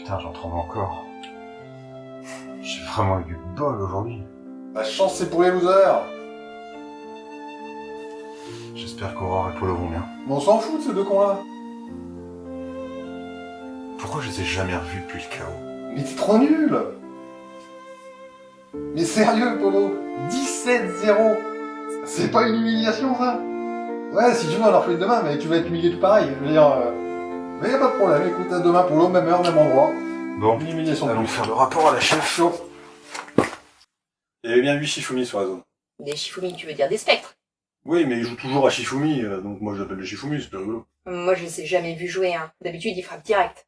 Putain, j'en tremble encore. J'ai vraiment eu du bol aujourd'hui. La chance, c'est pour les losers. J'espère qu'Aurore et Polo vont bien. Mais on s'en fout de ces deux cons-là. Pourquoi je les ai jamais revus depuis le chaos? Mais t'es trop nul. Mais sérieux, Polo, 17-0. C'est pas une humiliation, ça? Ouais, si tu veux, on leur fait demain, mais tu vas être humilié tout pareil. Je veux dire... Mais y a pas de problème, écoute, à demain, Polo, même heure, même endroit. Bon, Une humiliation de allons plus. faire le rapport à la chef. Chaud. Il y avait bien 8 Shifumi sur la zone. Des Shifumi, tu veux dire des spectres? Oui, mais il joue toujours à Shifumi, donc moi je l'appelle le Shifumi, c'est plus rigolo. Moi, je les ai jamais vus jouer, hein. D'habitude, ils frappent direct.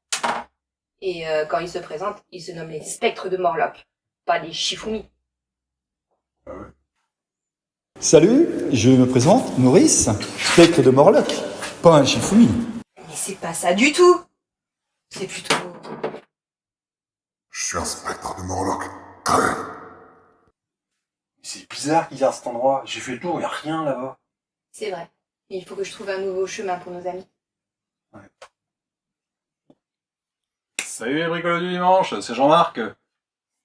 Et quand ils se présentent, ils se nomment les spectres de Morlock, pas les Shifumi. Ah ouais. Salut, je me présente, Maurice, spectre de Morlock, pas un Shifumi. Mais c'est pas ça du tout. C'est plutôt... Je suis un spectre de Morlock, quand même. C'est bizarre qu'il y a cet endroit, j'ai fait le tour, y a rien là-bas. C'est vrai. Il faut que je trouve un nouveau chemin pour nos amis. Salut les bricolos du dimanche, c'est Jean-Marc.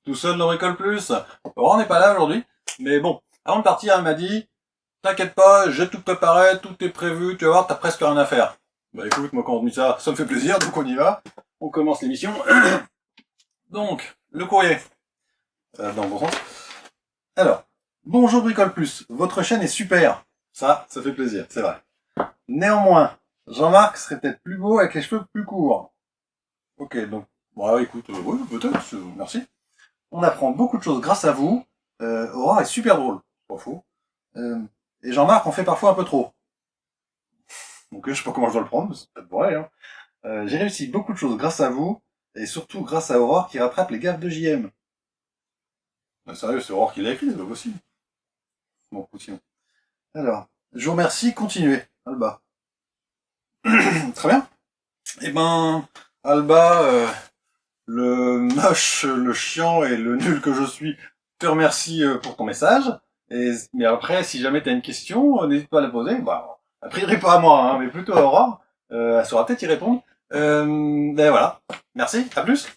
Tout seul dans Bricole Plus. Laurent n'est pas là aujourd'hui, mais bon, avant de partir, elle m'a dit « T'inquiète pas, j'ai tout préparé, tout est prévu, tu vas voir, t'as presque rien à faire. » Bah écoute, moi quand on me dit ça, ça me fait plaisir, donc on y va. On commence l'émission. Donc, le courrier. Dans le bon sens. Alors, bonjour Bricole Plus, votre chaîne est super. Ça fait plaisir, c'est vrai. Néanmoins, Jean-Marc serait peut-être plus beau avec les cheveux plus courts. Ok, donc, bon, écoute, oui, peut-être, merci. On apprend beaucoup de choses grâce à vous. Aurore est super drôle, pas faux. Et Jean-Marc en fait parfois un peu trop. Donc, je sais pas comment je dois le prendre, mais c'est peut-être vrai, hein. J'ai réussi beaucoup de choses grâce à vous, et surtout grâce à Aurore qui rattrape les gaffes de JM. Sérieux, c'est Aurore qui l'a écrit, c'est pas possible. Bon, continuons. Alors, je vous remercie, continuez, Alba. Très bien. Eh ben, Alba, le moche, le chiant et le nul que je suis, te remercie pour ton message. Mais après, si jamais t'as une question, n'hésite pas à la poser. Bah, a priori pas à moi, hein, mais plutôt à Aurore. Elle saura peut-être y répondre. Ben voilà. Merci, à plus.